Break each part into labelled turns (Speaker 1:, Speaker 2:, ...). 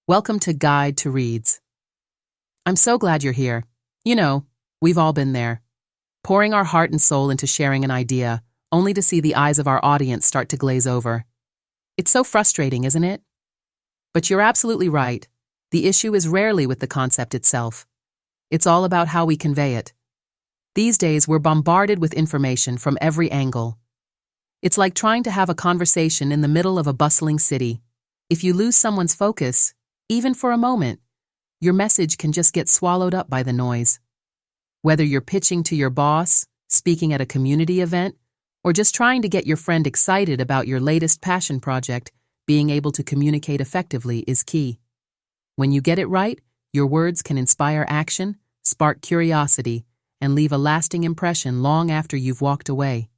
Speaker 1: Welcome to Guide to Reads. I'm so glad you're here. You know, we've all been there, pouring our heart and soul into sharing an idea, only to see the eyes of our audience start to glaze over. It's so frustrating, isn't it? But you're absolutely right. The issue is rarely with the concept itself. It's all about how we convey it. These days, we're bombarded with information from every angle. It's like trying to have a conversation in the middle of a bustling city. If you lose someone's focus, even for a moment, your message can just get swallowed up by the noise. Whether you're pitching to your boss, speaking at a community event, or just trying to get your friend excited about your latest passion project, being able to communicate effectively is key. When you get it right, your words can inspire action, spark curiosity, and leave a lasting impression long after you've walked away.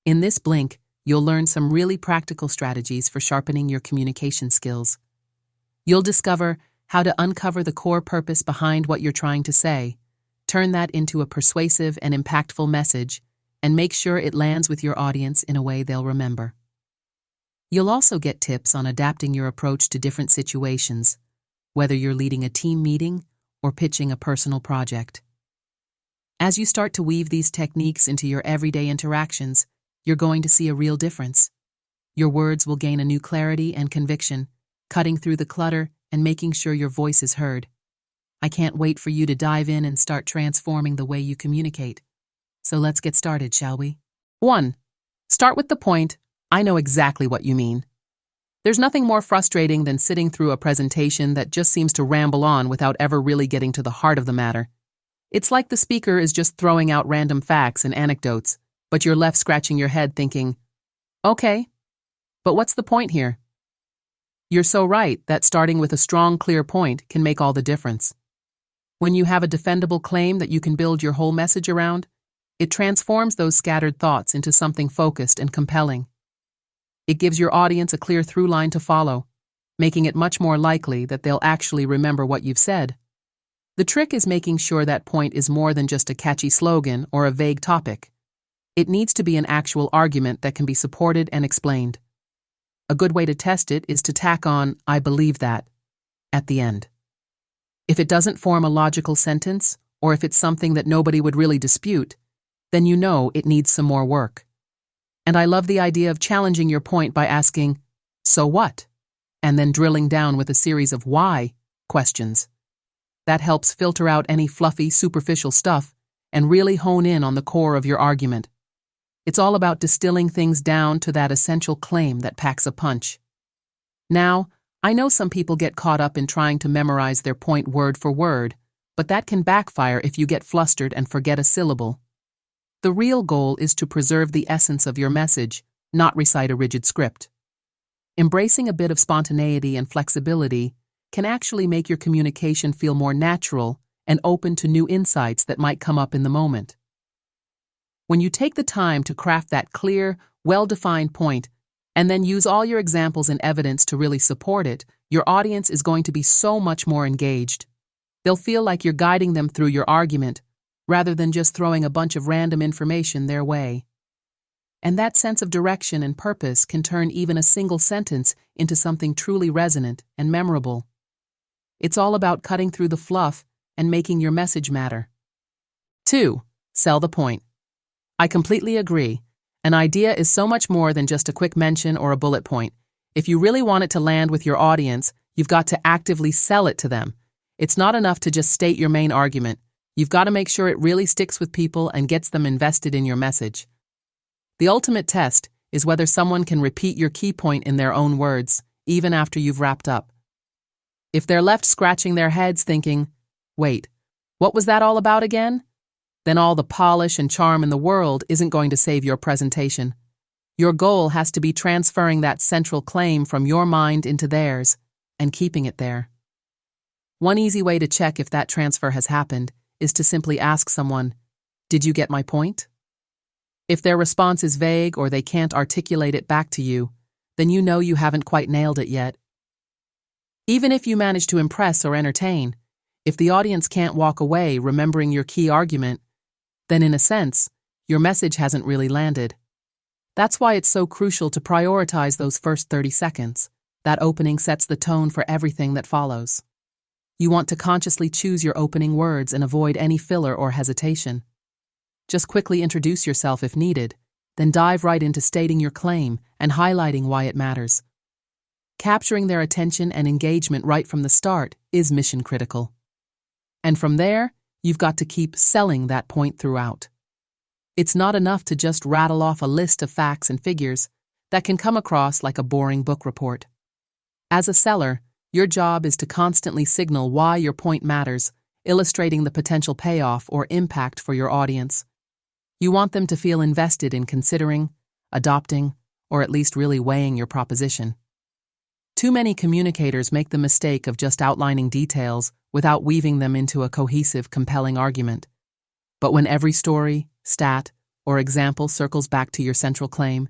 Speaker 1: In this blink, you'll learn some really practical strategies for sharpening your communication skills. You'll discover how to uncover the core purpose behind what you're trying to say, turn that into a persuasive and impactful message, and make sure it lands with your audience in a way they'll remember. You'll also get tips on adapting your approach to different situations, whether you're leading a team meeting or pitching a personal project. As you start to weave these techniques into your everyday interactions, you're going to see a real difference. Your words will gain a new clarity and conviction, cutting through the clutter and making sure your voice is heard. I can't wait for you to dive in and start transforming the way you communicate. So let's get started, shall we? 1. Start with the point. I know exactly what you mean. There's nothing more frustrating than sitting through a presentation that just seems to ramble on without ever really getting to the heart of the matter. It's like the speaker is just throwing out random facts and anecdotes, but you're left scratching your head thinking, okay, but what's the point here? You're so right that starting with a strong, clear point can make all the difference. When you have a defendable claim that you can build your whole message around, it transforms those scattered thoughts into something focused and compelling. It gives your audience a clear through line to follow, making it much more likely that they'll actually remember what you've said. The trick is making sure that point is more than just a catchy slogan or a vague topic. It needs to be an actual argument that can be supported and explained. A good way to test it is to tack on, "I believe that," at the end. If it doesn't form a logical sentence, or if it's something that nobody would really dispute, then you know it needs some more work. And I love the idea of challenging your point by asking, "So what?" and then drilling down with a series of why questions. That helps filter out any fluffy, superficial stuff and really hone in on the core of your argument. It's all about distilling things down to that essential claim that packs a punch. Now, I know some people get caught up in trying to memorize their point word for word, but that can backfire if you get flustered and forget a syllable. The real goal is to preserve the essence of your message, not recite a rigid script. Embracing a bit of spontaneity and flexibility can actually make your communication feel more natural and open to new insights that might come up in the moment. When you take the time to craft that clear, well-defined point, and then use all your examples and evidence to really support it, your audience is going to be so much more engaged. They'll feel like you're guiding them through your argument, rather than just throwing a bunch of random information their way. And that sense of direction and purpose can turn even a single sentence into something truly resonant and memorable. It's all about cutting through the fluff and making your message matter. 2. Sell the point. I completely agree. An idea is so much more than just a quick mention or a bullet point. If you really want it to land with your audience, you've got to actively sell it to them. It's not enough to just state your main argument. You've got to make sure it really sticks with people and gets them invested in your message. The ultimate test is whether someone can repeat your key point in their own words, even after you've wrapped up. If they're left scratching their heads thinking, "Wait, what was that all about again?" then all the polish and charm in the world isn't going to save your presentation. Your goal has to be transferring that central claim from your mind into theirs and keeping it there. One easy way to check if that transfer has happened is to simply ask someone, "Did you get my point?" If their response is vague or they can't articulate it back to you, then you know you haven't quite nailed it yet. Even if you manage to impress or entertain, if the audience can't walk away remembering your key argument, then in a sense, your message hasn't really landed. That's why it's so crucial to prioritize those first 30 seconds. that opening sets the tone for everything that follows. You want to consciously choose your opening words and avoid any filler or hesitation. Just quickly introduce yourself if needed, then dive right into stating your claim and highlighting why it matters. Capturing their attention and engagement right from the start is mission critical. And from there, you've got to keep selling that point throughout. It's not enough to just rattle off a list of facts and figures that can come across like a boring book report. As a seller, your job is to constantly signal why your point matters, illustrating the potential payoff or impact for your audience. You want them to feel invested in considering, adopting, or at least really weighing your proposition. Too many communicators make the mistake of just outlining details without weaving them into a cohesive, compelling argument. But when every story, stat, or example circles back to your central claim,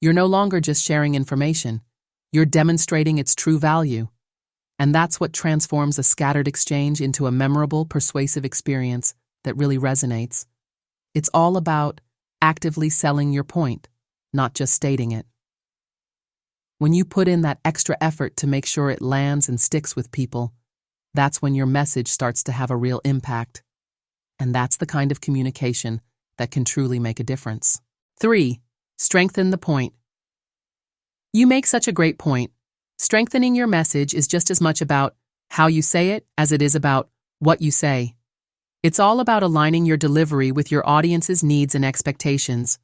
Speaker 1: you're no longer just sharing information, you're demonstrating its true value. And that's what transforms a scattered exchange into a memorable, persuasive experience that really resonates. It's all about actively selling your point, not just stating it. When you put in that extra effort to make sure it lands and sticks with people, that's when your message starts to have a real impact. And that's the kind of communication that can truly make a difference. 3. Strengthen the point. You make such a great point. Strengthening your message is just as much about how you say it as it is about what you say. It's all about aligning your delivery with your audience's needs and expectations.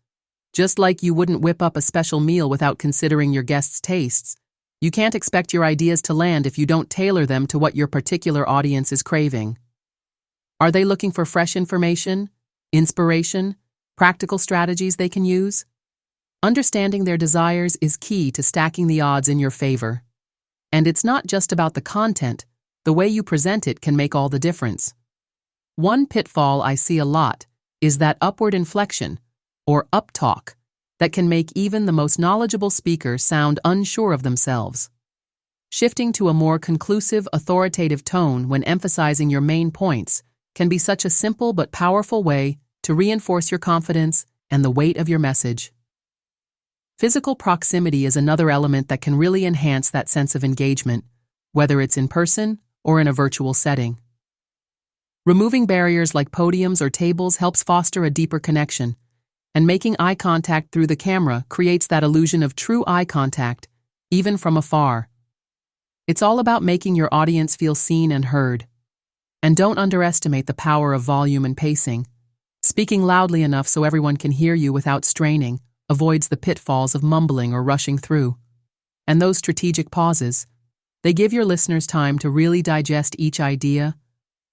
Speaker 1: Just like you wouldn't whip up a special meal without considering your guests' tastes, you can't expect your ideas to land if you don't tailor them to what your particular audience is craving. Are they looking for fresh information, inspiration, practical strategies they can use? Understanding their desires is key to stacking the odds in your favor. And it's not just about the content, the way you present it can make all the difference. One pitfall I see a lot is that upward inflection, or uptalk, that can make even the most knowledgeable speaker sound unsure of themselves. Shifting to a more conclusive, authoritative tone when emphasizing your main points can be such a simple but powerful way to reinforce your confidence and the weight of your message. Physical proximity is another element that can really enhance that sense of engagement, whether it's in person or in a virtual setting. Removing barriers like podiums or tables helps foster a deeper connection, and making eye contact through the camera creates that illusion of true eye contact, even from afar. It's all about making your audience feel seen and heard. And don't underestimate the power of volume and pacing. Speaking loudly enough so everyone can hear you without straining avoids the pitfalls of mumbling or rushing through. And those strategic pauses, they give your listeners time to really digest each idea,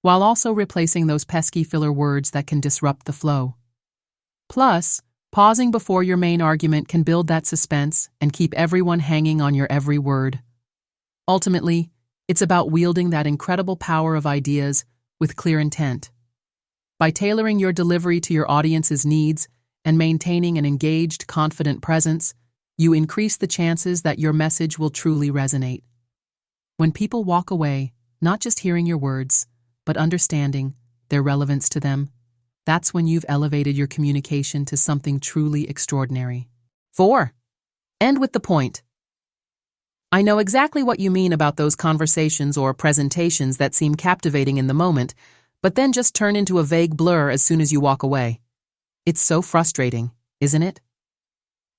Speaker 1: while also replacing those pesky filler words that can disrupt the flow. Plus, pausing before your main argument can build that suspense and keep everyone hanging on your every word. Ultimately, it's about wielding that incredible power of ideas with clear intent. By tailoring your delivery to your audience's needs and maintaining an engaged, confident presence, you increase the chances that your message will truly resonate. When people walk away, not just hearing your words, but understanding their relevance to them, that's when you've elevated your communication to something truly extraordinary. 4. End with the point. I know exactly what you mean about those conversations or presentations that seem captivating in the moment, but then just turn into a vague blur as soon as you walk away. It's so frustrating, isn't it?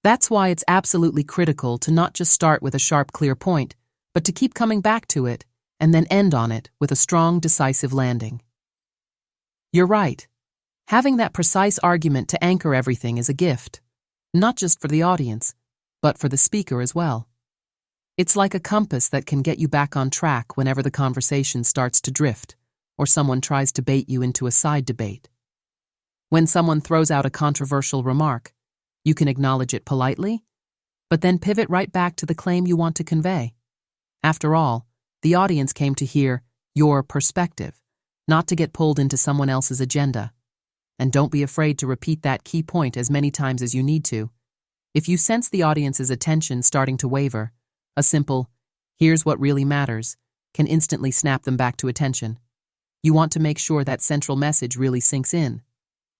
Speaker 1: That's why it's absolutely critical to not just start with a sharp, clear point, but to keep coming back to it and then end on it with a strong, decisive landing. You're right. Having that precise argument to anchor everything is a gift, not just for the audience, but for the speaker as well. It's like a compass that can get you back on track whenever the conversation starts to drift, or someone tries to bait you into a side debate. When someone throws out a controversial remark, you can acknowledge it politely, but then pivot right back to the claim you want to convey. After all, the audience came to hear your perspective, not to get pulled into someone else's agenda. And don't be afraid to repeat that key point as many times as you need to. If you sense the audience's attention starting to waver, a simple, "Here's what really matters," can instantly snap them back to attention. You want to make sure that central message really sinks in.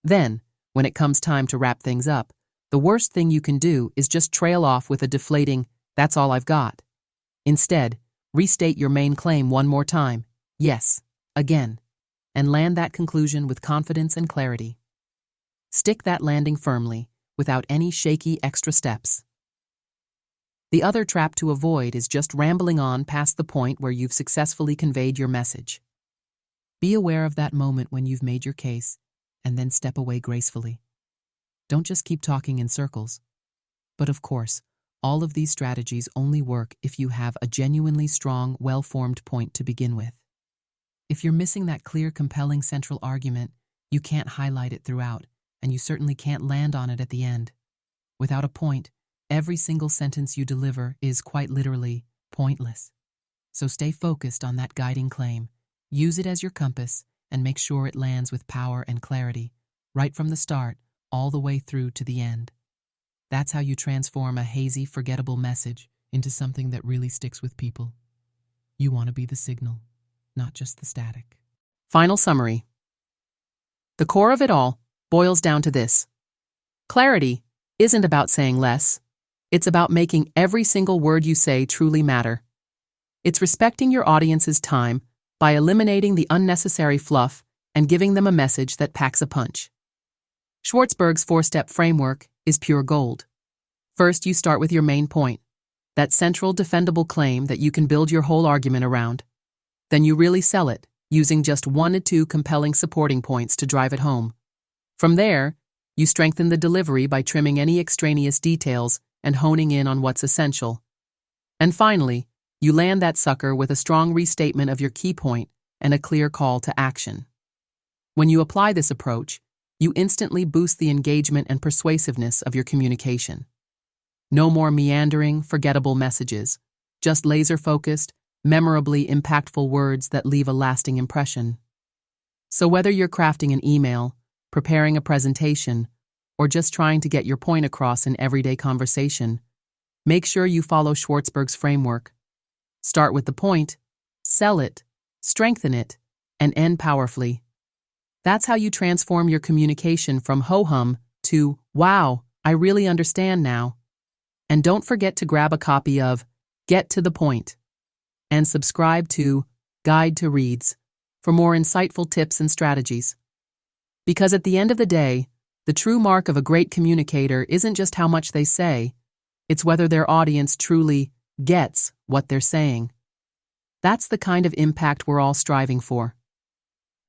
Speaker 1: Then, when it comes time to wrap things up, the worst thing you can do is just trail off with a deflating, "That's all I've got." Instead, restate your main claim one more time, yes, again, and land that conclusion with confidence and clarity. Stick that landing firmly, without any shaky extra steps. The other trap to avoid is just rambling on past the point where you've successfully conveyed your message. Be aware of that moment when you've made your case, and then step away gracefully. Don't just keep talking in circles. But of course, all of these strategies only work if you have a genuinely strong, well-formed point to begin with. If you're missing that clear, compelling central argument, you can't highlight it throughout, and you certainly can't land on it at the end. Without a point, every single sentence you deliver is quite literally pointless. So stay focused on that guiding claim, use it as your compass, and make sure it lands with power and clarity, right from the start, all the way through to the end. That's how you transform a hazy, forgettable message into something that really sticks with people. You want to be the signal, not just the static. Final summary. The core of it all boils down to this. Clarity isn't about saying less. It's about making every single word you say truly matter. It's respecting your audience's time by eliminating the unnecessary fluff and giving them a message that packs a punch. Schwartzberg's 4-step framework is pure gold. First, you start with your main point, that central defendable claim that you can build your whole argument around. Then you really sell it, using just 1 to 2 compelling supporting points to drive it home. From there, you strengthen the delivery by trimming any extraneous details and honing in on what's essential. And finally, you land that sucker with a strong restatement of your key point and a clear call to action. When you apply this approach, you instantly boost the engagement and persuasiveness of your communication. No more meandering, forgettable messages, just laser-focused, memorably impactful words that leave a lasting impression. So whether you're crafting an email, preparing a presentation, or just trying to get your point across in everyday conversation, make sure you follow Schwartzberg's framework. Start with the point, sell it, strengthen it, and end powerfully. That's how you transform your communication from ho-hum to, wow, I really understand now. And don't forget to grab a copy of Get to the Point and subscribe to Guide to Reads for more insightful tips and strategies. Because at the end of the day, the true mark of a great communicator isn't just how much they say, it's whether their audience truly gets what they're saying. That's the kind of impact we're all striving for.